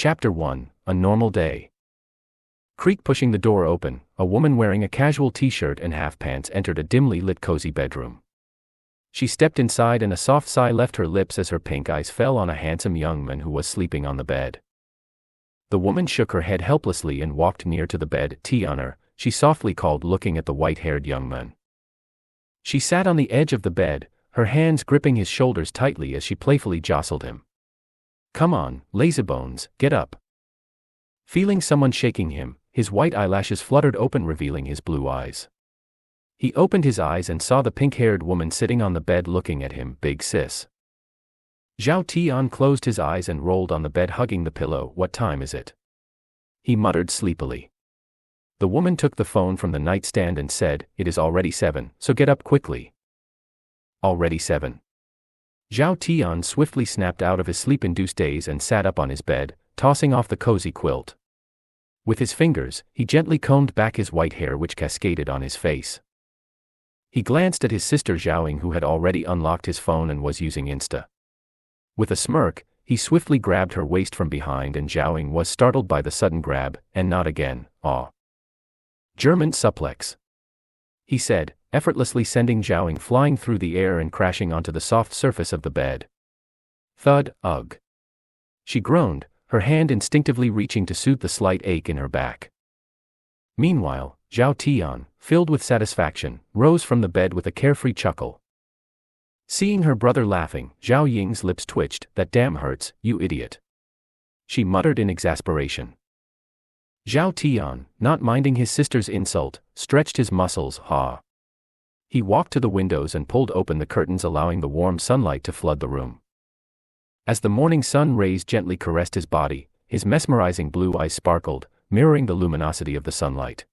Chapter 1, A Normal Day. Creak pushing the door open, a woman wearing a casual t-shirt and half pants entered a dimly lit cozy bedroom. She stepped inside and a soft sigh left her lips as her pink eyes fell on a handsome young man who was sleeping on the bed. The woman shook her head helplessly and walked near to the bed. "Tian," she softly called, looking at the white-haired young man. She sat on the edge of the bed, her hands gripping his shoulders tightly as she playfully jostled him. "Come on, lazybones, get up." Feeling someone shaking him, his white eyelashes fluttered open, revealing his blue eyes. He opened his eyes and saw the pink-haired woman sitting on the bed looking at him. "Big sis." Zhao Tian closed his eyes and rolled on the bed, hugging the pillow. "What time is it?" he muttered sleepily. The woman took the phone from the nightstand and said, "It is already 7, so get up quickly." "Already 7. Zhao Tian swiftly snapped out of his sleep-induced daze and sat up on his bed, tossing off the cozy quilt. With his fingers, he gently combed back his white hair which cascaded on his face. He glanced at his sister Zhaoing, who had already unlocked his phone and was using Insta. With a smirk, he swiftly grabbed her waist from behind and Zhaoing was startled by the sudden grab, and not again. "Aw." "German suplex," he said, effortlessly sending Zhaoing flying through the air and crashing onto the soft surface of the bed. "Thud, ugh." She groaned, her hand instinctively reaching to soothe the slight ache in her back. Meanwhile, Zhao Tian, filled with satisfaction, rose from the bed with a carefree chuckle. Seeing her brother laughing, Zhao Ying's lips twitched. "That damn hurts, you idiot," she muttered in exasperation. Zhao Tian, not minding his sister's insult, stretched his muscles. "Ha." He walked to the windows and pulled open the curtains, allowing the warm sunlight to flood the room. As the morning sun rays gently caressed his body, his mesmerizing blue eyes sparkled, mirroring the luminosity of the sunlight.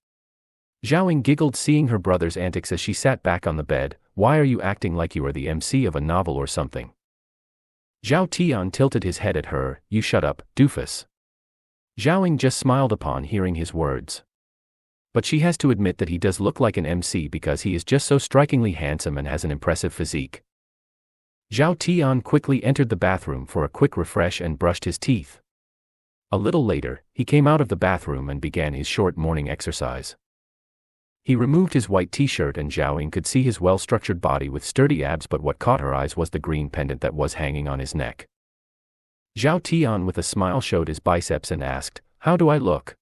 Zhaoing giggled seeing her brother's antics as she sat back on the bed. "Why are you acting like you are the MC of a novel or something?" Zhao Tian tilted his head at her. "You shut up, doofus." Zhaoing just smiled upon hearing his words. But she has to admit that he does look like an MC because he is just so strikingly handsome and has an impressive physique. Zhao Tian quickly entered the bathroom for a quick refresh and brushed his teeth. A little later, he came out of the bathroom and began his short morning exercise. He removed his white t-shirt and Zhaoing could see his well-structured body with sturdy abs, but what caught her eyes was the green pendant that was hanging on his neck. Zhao Tian with a smile showed his biceps and asked, "How do I look?"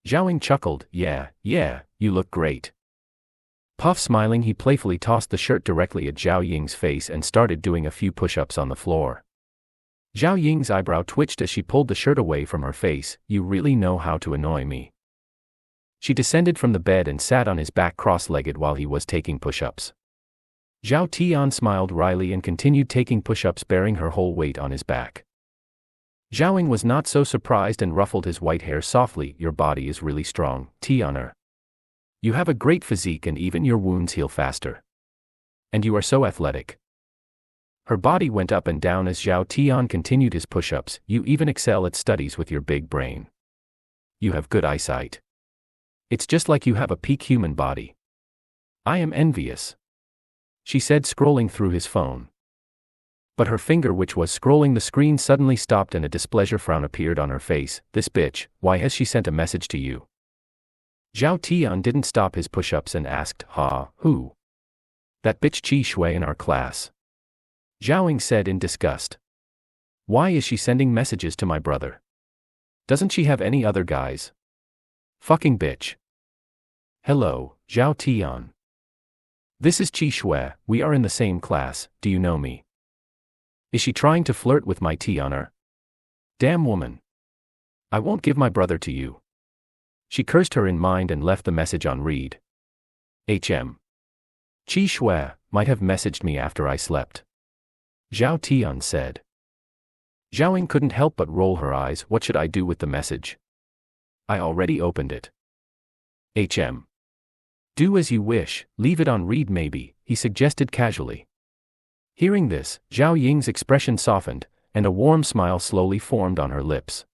Zhaoing chuckled. Yeah, you look great." Puff smiling, he playfully tossed the shirt directly at Zhao Ying's face and started doing a few push-ups on the floor. Zhao Ying's eyebrow twitched as she pulled the shirt away from her face. "You really know how to annoy me." She descended from the bed and sat on his back cross-legged while he was taking push-ups. Zhao Tian smiled wryly and continued taking push-ups, bearing her whole weight on his back. Zhaoing was not so surprised and ruffled his white hair softly. "Your body is really strong, Tian. You have a great physique and even your wounds heal faster. And you are so athletic." Her body went up and down as Zhao Tian continued his push-ups. "You even excel at studies with your big brain. You have good eyesight. It's just like you have a peak human body. I am envious," she said, scrolling through his phone. But her finger, which was scrolling the screen, suddenly stopped and a displeasure frown appeared on her face. "This bitch, why has she sent a message to you?" Zhao Tian didn't stop his push-ups and asked, Who?" "That bitch Qi Shui in our class," Zhaoing said in disgust. "Why is she sending messages to my brother? Doesn't she have any other guys? Fucking bitch." "Hello, Zhao Tian. This is Qi Shui, we are in the same class, do you know me? Is she trying to flirt with my Tian? Damn woman. I won't give my brother to you." She cursed her in mind and left the message on read. "HM. Qi Shui might have messaged me after I slept," Zhao Tian said. Zhaoing couldn't help but roll her eyes. "What should I do with the message? I already opened it." "HM. Do as you wish, leave it on read maybe," he suggested casually. Hearing this, Zhao Ying's expression softened, and a warm smile slowly formed on her lips.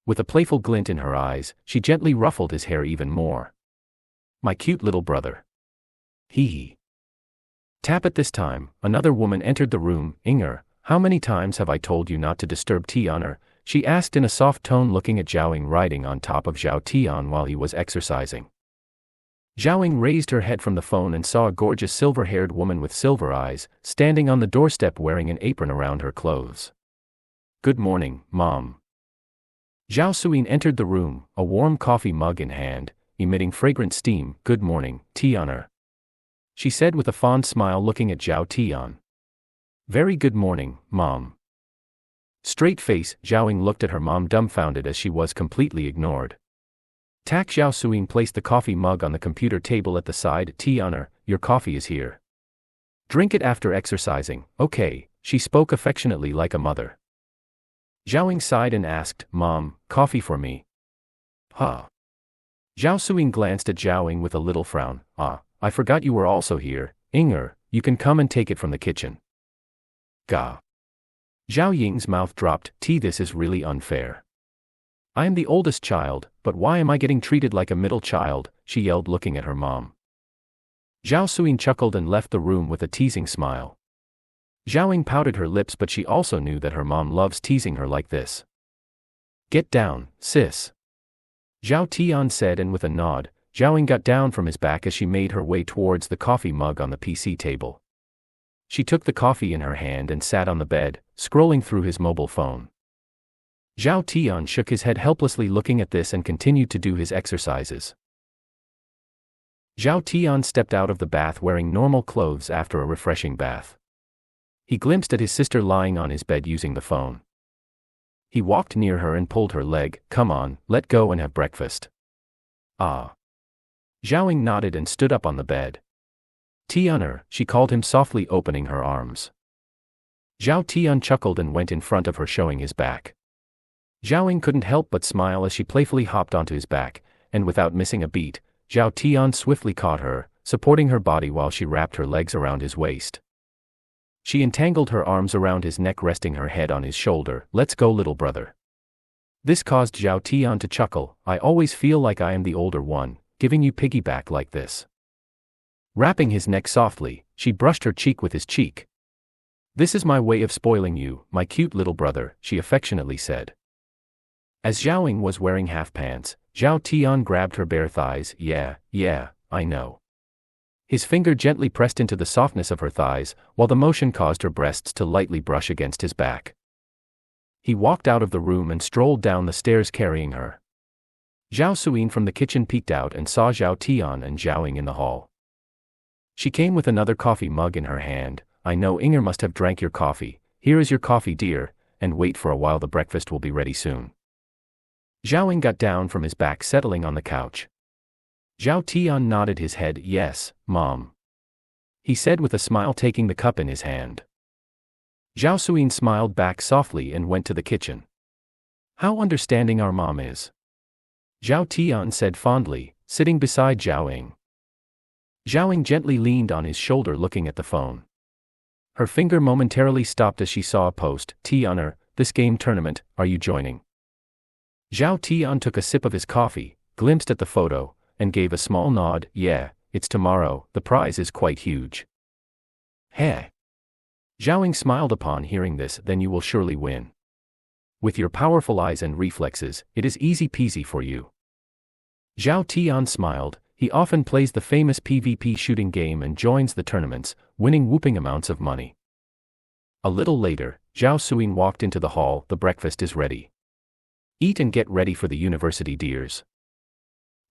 With a playful glint in her eyes, she gently ruffled his hair even more. "My cute little brother. Hee hee." Tap at this time, another woman entered the room. "Inger, how many times have I told you not to disturb Tian? she asked in a soft tone, looking at Zhao Ying riding on top of Zhao Tian while he was exercising. Zhao Ying raised her head from the phone and saw a gorgeous silver-haired woman with silver eyes, standing on the doorstep wearing an apron around her clothes. "Good morning, Mom." Zhao Suyin entered the room, a warm coffee mug in hand, emitting fragrant steam. "Good morning, Tianer," she said with a fond smile, looking at Zhao Tian. "Very good morning, Mom." Straight face, Zhao Ying looked at her mom, dumbfounded as she was completely ignored. Zhao Suyin placed the coffee mug on the computer table at the side. "Tianer, your coffee is here. Drink it after exercising, okay?" she spoke affectionately like a mother. Zhao Ying sighed and asked, "Mom, coffee for me?" "Huh?" Zhao Suyin glanced at Zhao Ying with a little frown. I forgot you were also here, Inger, you can come and take it from the kitchen." "Gah." Zhao Ying's mouth dropped. This is really unfair. I am the oldest child, but why am I getting treated like a middle child?" she yelled, looking at her mom. Zhao Suyin chuckled and left the room with a teasing smile. Zhao Ying pouted her lips, but she also knew that her mom loves teasing her like this. "Get down, sis," Zhao Tian said, and with a nod, Zhao Ying got down from his back as she made her way towards the coffee mug on the PC table. She took the coffee in her hand and sat on the bed, scrolling through his mobile phone. Zhao Tian shook his head helplessly, looking at this, and continued to do his exercises. Zhao Tian stepped out of the bath wearing normal clothes after a refreshing bath. He glimpsed at his sister lying on his bed using the phone. He walked near her and pulled her leg. "Come on, let go and have breakfast." "Ah." Zhao Ying nodded and stood up on the bed. "Tianer," she called him softly, opening her arms. Zhao Tian chuckled and went in front of her, showing his back. Zhao Ying couldn't help but smile as she playfully hopped onto his back, and without missing a beat, Zhao Tian swiftly caught her, supporting her body while she wrapped her legs around his waist. She entangled her arms around his neck, resting her head on his shoulder. "Let's go, little brother." This caused Zhao Tian to chuckle. "I always feel like I am the older one, giving you piggyback like this." Wrapping his neck softly, she brushed her cheek with his cheek. "This is my way of spoiling you, my cute little brother," she affectionately said. As Zhao Ying was wearing half pants, Zhao Tian grabbed her bare thighs. Yeah, I know." His finger gently pressed into the softness of her thighs, while the motion caused her breasts to lightly brush against his back. He walked out of the room and strolled down the stairs carrying her. Zhao Suyin from the kitchen peeked out and saw Zhao Tian and Zhao Ying in the hall. She came with another coffee mug in her hand. "I know Inger must have drank your coffee. Here is your coffee, dear, and wait for a while, the breakfast will be ready soon." Zhao Ying got down from his back, settling on the couch. Zhao Tian nodded his head. "Yes, Mom," he said with a smile, taking the cup in his hand. Zhao Suyin smiled back softly and went to the kitchen. "How understanding our mom is," Zhao Tian said fondly, sitting beside Zhao Ying. Zhao Ying gently leaned on his shoulder, looking at the phone. Her finger momentarily stopped as she saw a post. "Tianer, this game tournament, are you joining?" Zhao Tian took a sip of his coffee, glimpsed at the photo, and gave a small nod. "Yeah, it's tomorrow, the prize is quite huge." "Heh." Zhao Ying smiled upon hearing this. "Then you will surely win. With your powerful eyes and reflexes, it is easy peasy for you." Zhao Tian smiled. He often plays the famous PvP shooting game and joins the tournaments, winning whooping amounts of money. A little later, Zhao Suyin walked into the hall. "The breakfast is ready. Eat and get ready for the university, dears."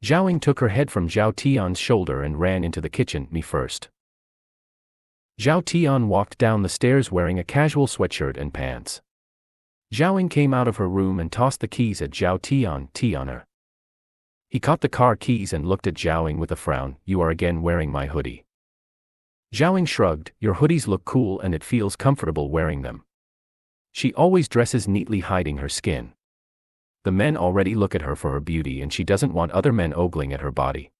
Zhao Ying took her head from Zhao Tian's shoulder and ran into the kitchen. "Me first." Zhao Tian walked down the stairs wearing a casual sweatshirt and pants. Zhao Ying came out of her room and tossed the keys at Zhao Tian. "Tianer." He caught the car keys and looked at Zhao Ying with a frown. "You are again wearing my hoodie." Zhao Ying shrugged. "Your hoodies look cool and it feels comfortable wearing them." She always dresses neatly, hiding her skin. The men already look at her for her beauty and she doesn't want other men ogling at her body.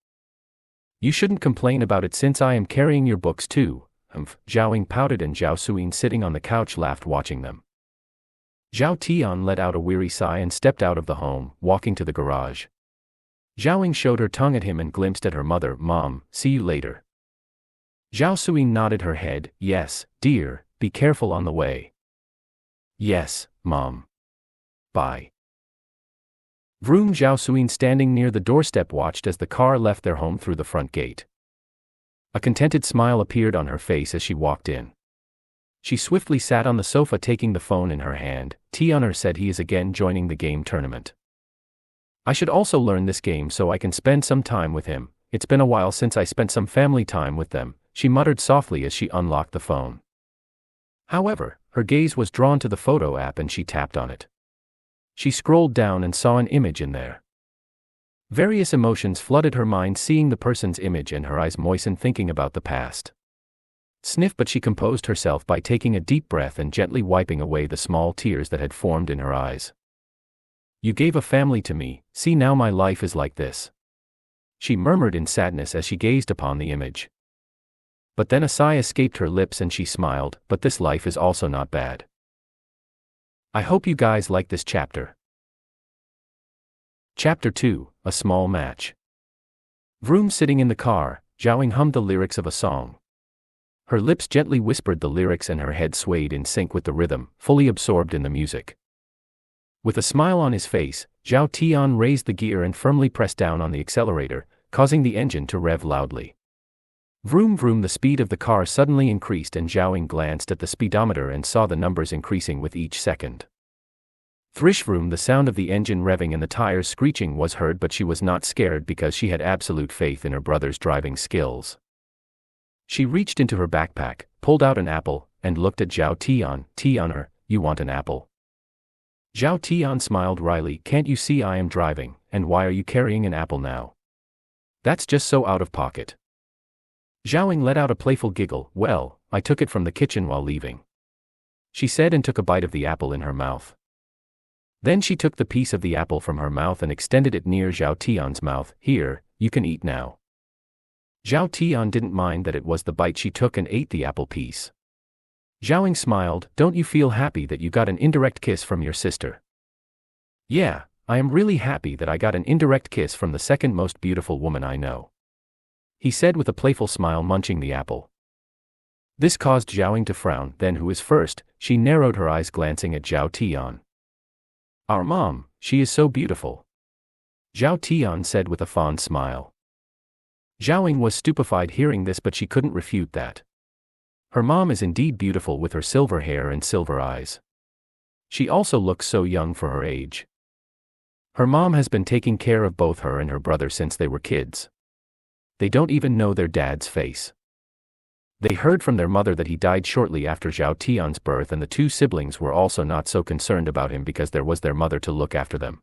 "You shouldn't complain about it since I am carrying your books too." Zhao Ying pouted and Zhao Suyin sitting on the couch laughed watching them. Zhao Tian let out a weary sigh and stepped out of the home, walking to the garage. Zhao Ying showed her tongue at him and glimpsed at her mother. "Mom, see you later." Zhao Suyin nodded her head. "Yes, dear, be careful on the way." "Yes, Mom." Bye. Vroom. Zhao Tian standing near the doorstep watched as the car left their home through the front gate. A contented smile appeared on her face as she walked in. She swiftly sat on the sofa taking the phone in her hand. Tian said he is again joining the game tournament. I should also learn this game so I can spend some time with him. It's been a while since I spent some family time with them, she muttered softly as she unlocked the phone. However, her gaze was drawn to the photo app and she tapped on it. She scrolled down and saw an image in there. Various emotions flooded her mind seeing the person's image and her eyes moistened thinking about the past. Sniff, but she composed herself by taking a deep breath and gently wiping away the small tears that had formed in her eyes. You gave a family to me, see now my life is like this. She murmured in sadness as she gazed upon the image. But then a sigh escaped her lips and she smiled, but this life is also not bad. I hope you guys like this chapter. Chapter 2, A Small Match. Vroom. Sitting in the car, Zhao hummed the lyrics of a song. Her lips gently whispered the lyrics and her head swayed in sync with the rhythm, fully absorbed in the music. With a smile on his face, Zhao Tian raised the gear and firmly pressed down on the accelerator, causing the engine to rev loudly. Vroom vroom. The speed of the car suddenly increased and Zhao glanced at the speedometer and saw the numbers increasing with each second. Thrish vroom. The sound of the engine revving and the tires screeching was heard, but she was not scared because she had absolute faith in her brother's driving skills. She reached into her backpack, pulled out an apple, and looked at Zhao Tian. Tian, you want an apple? Zhao Tian smiled wryly. Can't you see I am driving, and why are you carrying an apple now? That's just so out of pocket. Zhao let out a playful giggle. Well, I took it from the kitchen while leaving, she said and took a bite of the apple in her mouth. Then she took the piece of the apple from her mouth and extended it near Zhao Tian's mouth. Here, you can eat now. Zhao Tian didn't mind that it was the bite she took and ate the apple piece. Zhao smiled. Don't you feel happy that you got an indirect kiss from your sister? Yeah, I am really happy that I got an indirect kiss from the second most beautiful woman I know, he said with a playful smile, munching the apple. This caused Zhao to frown. Then who is first? She narrowed her eyes glancing at Zhao Tian. Our mom, she is so beautiful, Zhao Tian said with a fond smile. Zhao was stupefied hearing this, but she couldn't refute that. Her mom is indeed beautiful with her silver hair and silver eyes. She also looks so young for her age. Her mom has been taking care of both her and her brother since they were kids. They don't even know their dad's face. They heard from their mother that he died shortly after Zhao Tian's birth, and the two siblings were also not so concerned about him because there was their mother to look after them.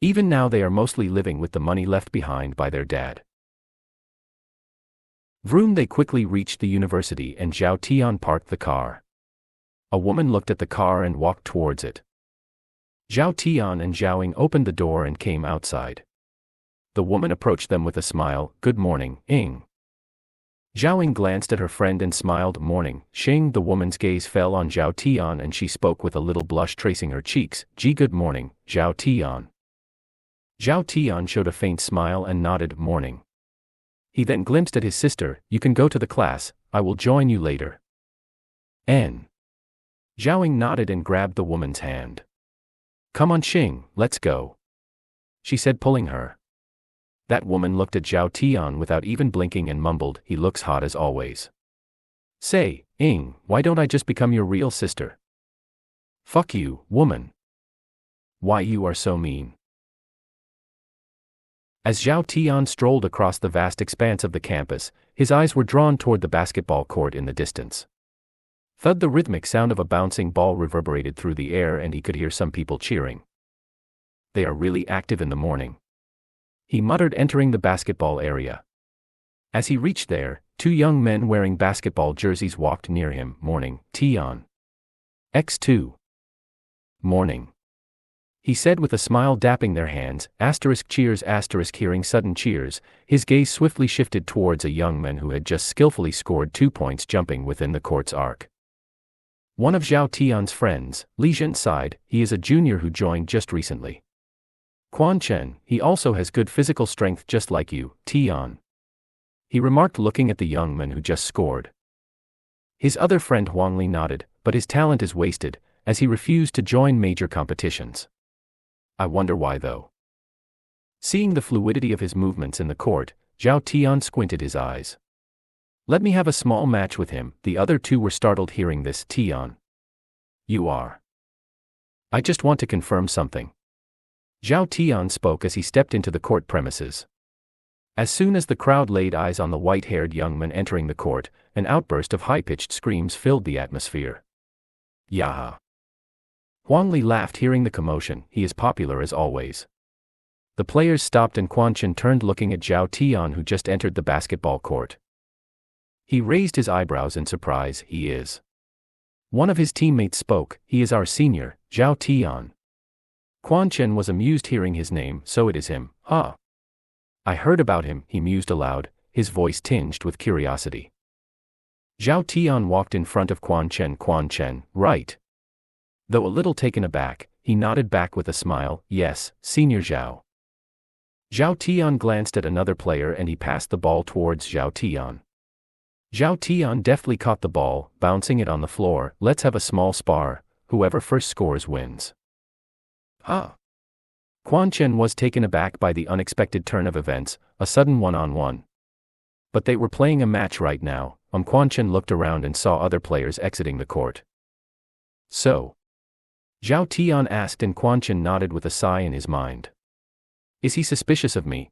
Even now they are mostly living with the money left behind by their dad. Vroom. They quickly reached the university and Zhao Tian parked the car. A woman looked at the car and walked towards it. Zhao Tian and Zhao opened the door and came outside. The woman approached them with a smile. Good morning, Ing. Zhao glanced at her friend and smiled. Morning, Xing. The woman's gaze fell on Zhao Tian and she spoke with a little blush tracing her cheeks. Gee, good morning, Zhao Tian. Zhao Tian showed a faint smile and nodded. Morning. He then glimpsed at his sister. You can go to the class, I will join you later. N. Zhao nodded and grabbed the woman's hand. Come on Xing, let's go, she said, pulling her. That woman looked at Zhao Tian without even blinking and mumbled, he looks hot as always. Say, Ing, why don't I just become your real sister? Fuck you, woman. Why you are so mean. As Zhao Tian strolled across the vast expanse of the campus, his eyes were drawn toward the basketball court in the distance. Thud. The rhythmic sound of a bouncing ball reverberated through the air and he could hear some people cheering. They are really active in the morning, he muttered, entering the basketball area. As he reached there, two young men wearing basketball jerseys walked near him. Morning, Tian. X2. Morning, he said with a smile, dapping their hands. Cheers. Hearing sudden cheers, his gaze swiftly shifted towards a young man who had just skillfully scored 2 points jumping within the court's arc. One of Zhao Tian's friends, Li Zhen, sighed. He is a junior who joined just recently. Quan Chen, he also has good physical strength just like you, Tian, he remarked, looking at the young man who just scored. His other friend Huang Li nodded, but his talent is wasted, as he refused to join major competitions. I wonder why though. Seeing the fluidity of his movements in the court, Zhao Tian squinted his eyes. Let me have a small match with him. The other two were startled hearing this. Tian. You are. I just want to confirm something. Zhao Tian spoke as he stepped into the court premises. As soon as the crowd laid eyes on the white-haired young man entering the court, an outburst of high-pitched screams filled the atmosphere. Yaha. Huang Li laughed hearing the commotion. He is popular as always. The players stopped and Quan Chen turned looking at Zhao Tian who just entered the basketball court. He raised his eyebrows in surprise. He is. One of his teammates spoke. He is our senior, Zhao Tian. Quan Chen was amused hearing his name. So it is him, huh? I heard about him, he mused aloud, his voice tinged with curiosity. Zhao Tian walked in front of Quan Chen. Quan Chen, right? Though a little taken aback, he nodded back with a smile. Yes, Senior Zhao. Zhao Tian glanced at another player and he passed the ball towards Zhao Tian. Zhao Tian deftly caught the ball, bouncing it on the floor. Let's have a small spar, whoever first scores wins. Huh? Quan Chen was taken aback by the unexpected turn of events, a sudden one-on-one. But they were playing a match right now. Quan Chen looked around and saw other players exiting the court. So? Zhao Tian asked and Quan Chen nodded with a sigh in his mind. Is he suspicious of me?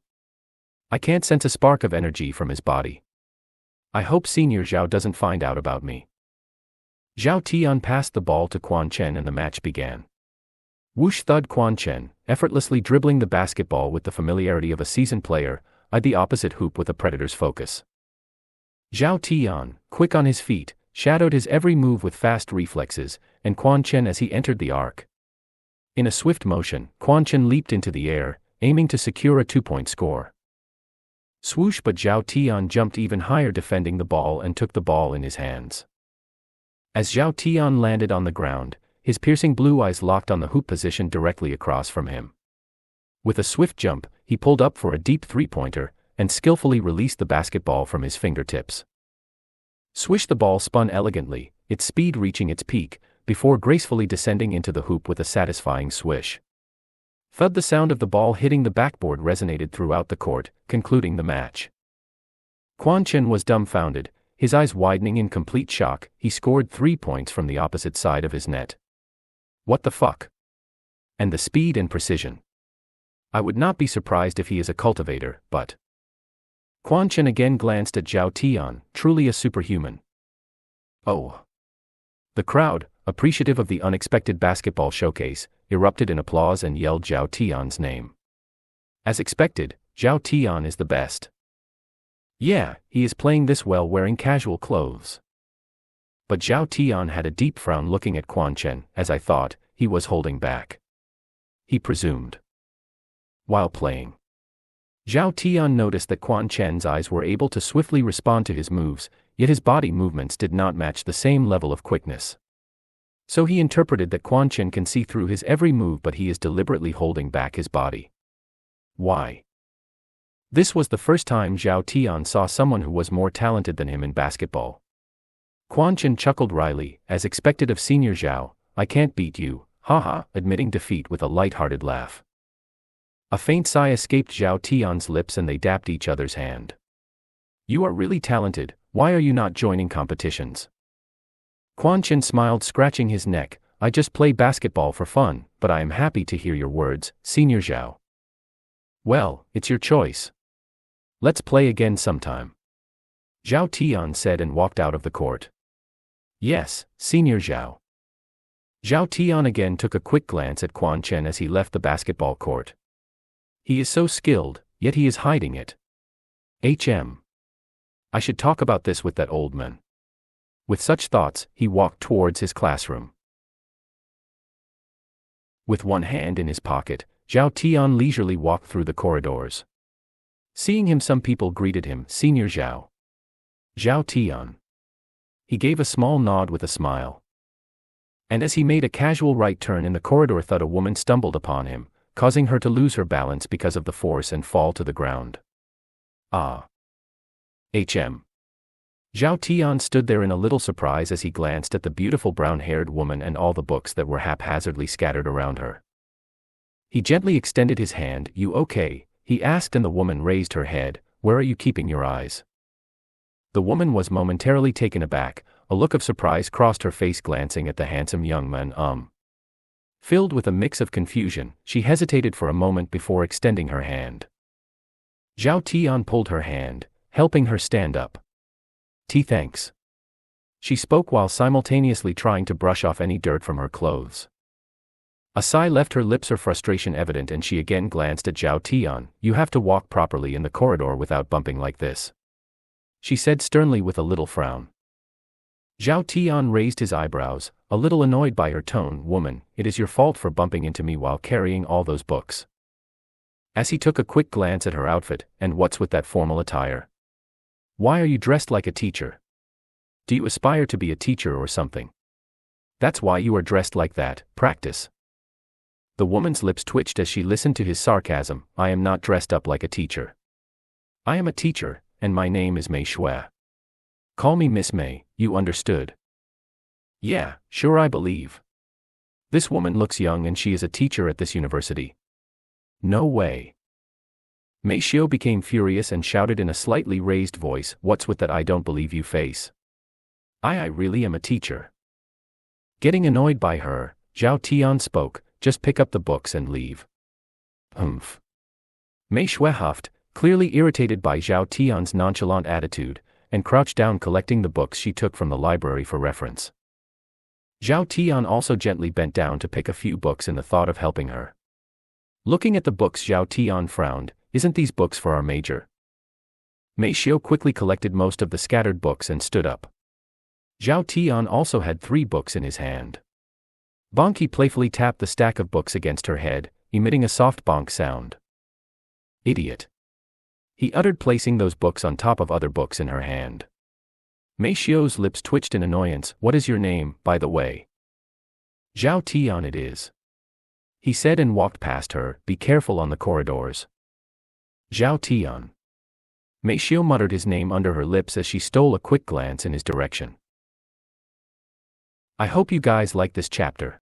I can't sense a spark of energy from his body. I hope Senior Zhao doesn't find out about me. Zhao Tian passed the ball to Quan Chen and the match began. Whoosh thud. Quan Chen, effortlessly dribbling the basketball with the familiarity of a seasoned player, eyed the opposite hoop with a predator's focus. Zhao Tian, quick on his feet, shadowed his every move with fast reflexes, and Quan Chen as he entered the arc. In a swift motion, Quan Chen leaped into the air, aiming to secure a 2-point score. Swoosh, but Zhao Tian jumped even higher defending the ball and took the ball in his hands. As Zhao Tian landed on the ground, his piercing blue eyes locked on the hoop position directly across from him. With a swift jump, he pulled up for a deep three-pointer, and skillfully released the basketball from his fingertips. Swish, the ball spun elegantly, its speed reaching its peak, before gracefully descending into the hoop with a satisfying swish. Thud, the sound of the ball hitting the backboard resonated throughout the court, concluding the match. Quan Chen was dumbfounded, his eyes widening in complete shock. He scored 3 points from the opposite side of his net. What the fuck? And the speed and precision. I would not be surprised if he is a cultivator, but... Quan Chen again glanced at Zhao Tian, truly a superhuman. Oh. The crowd, appreciative of the unexpected basketball showcase, erupted in applause and yelled Zhao Tian's name. As expected, Zhao Tian is the best. Yeah, he is playing this well wearing casual clothes. But Zhao Tian had a deep frown looking at Quan Chen, as I thought, he was holding back. He presumed. While playing. Zhao Tian noticed that Quan Chen's eyes were able to swiftly respond to his moves, yet his body movements did not match the same level of quickness. So he interpreted that Quan Chen can see through his every move but he is deliberately holding back his body. Why? This was the first time Zhao Tian saw someone who was more talented than him in basketball. Quan Chen chuckled wryly, as expected of Senior Zhao. I can't beat you, haha, admitting defeat with a light-hearted laugh. A faint sigh escaped Zhao Tian's lips and they dapped each other's hand. You are really talented, why are you not joining competitions? Quan Chen smiled, scratching his neck. I just play basketball for fun, but I am happy to hear your words, Senior Zhao. Well, it's your choice. Let's play again sometime. Zhao Tian said and walked out of the court. Yes, Senior Zhao. Zhao Tian again took a quick glance at Quan Chen as he left the basketball court. He is so skilled, yet he is hiding it. I should talk about this with that old man. With such thoughts, he walked towards his classroom. With one hand in his pocket, Zhao Tian leisurely walked through the corridors. Seeing him, some people greeted him, Senior Zhao. Zhao Tian. He gave a small nod with a smile. And as he made a casual right turn in the corridor, thud, a woman stumbled upon him, causing her to lose her balance because of the force and fall to the ground. Ah. Zhao Tian stood there in a little surprise as he glanced at the beautiful brown-haired woman and all the books that were haphazardly scattered around her. He gently extended his hand. "You okay?" he asked, and the woman raised her head. "Where are you keeping your eyes?" The woman was momentarily taken aback. A look of surprise crossed her face, glancing at the handsome young man. Filled with a mix of confusion, she hesitated for a moment before extending her hand. Zhao Tian pulled her hand, helping her stand up. "Thanks." She spoke while simultaneously trying to brush off any dirt from her clothes. A sigh left her lips, her frustration evident, and she again glanced at Zhao Tian. "You have to walk properly in the corridor without bumping like this," she said sternly with a little frown. Zhao Tian raised his eyebrows, a little annoyed by her tone. "Woman, it is your fault for bumping into me while carrying all those books." As he took a quick glance at her outfit, "And what's with that formal attire? Why are you dressed like a teacher? Do you aspire to be a teacher or something? That's why you are dressed like that. Practice." The woman's lips twitched as she listened to his sarcasm. "I am not dressed up like a teacher. I am a teacher, and my name is Mei Shui. Call me Miss Mei, you understood?" "Yeah, sure, I believe. This woman looks young and she is a teacher at this university." "No way." Mei Shui became furious and shouted in a slightly raised voice, "What's with that I don't believe you face? I really am a teacher." Getting annoyed by her, Zhao Tian spoke, "Just pick up the books and leave." "Humph." Mei Shui huffed, clearly irritated by Zhao Tian's nonchalant attitude, and crouched down, collecting the books she took from the library for reference. Zhao Tian also gently bent down to pick a few books in the thought of helping her. Looking at the books, Zhao Tian frowned. "Isn't these books for our major?" Mei Shui quickly collected most of the scattered books and stood up. Zhao Tian also had 3 books in his hand. Bonk, he playfully tapped the stack of books against her head, emitting a soft bonk sound. "Idiot," he uttered, placing those books on top of other books in her hand. Mei Shui's lips twitched in annoyance. "What is your name, by the way?" "Zhao Tian it is," he said, and walked past her. "Be careful on the corridors." "Zhao Tian." Mei Shui muttered his name under her lips as she stole a quick glance in his direction. I hope you guys like this chapter.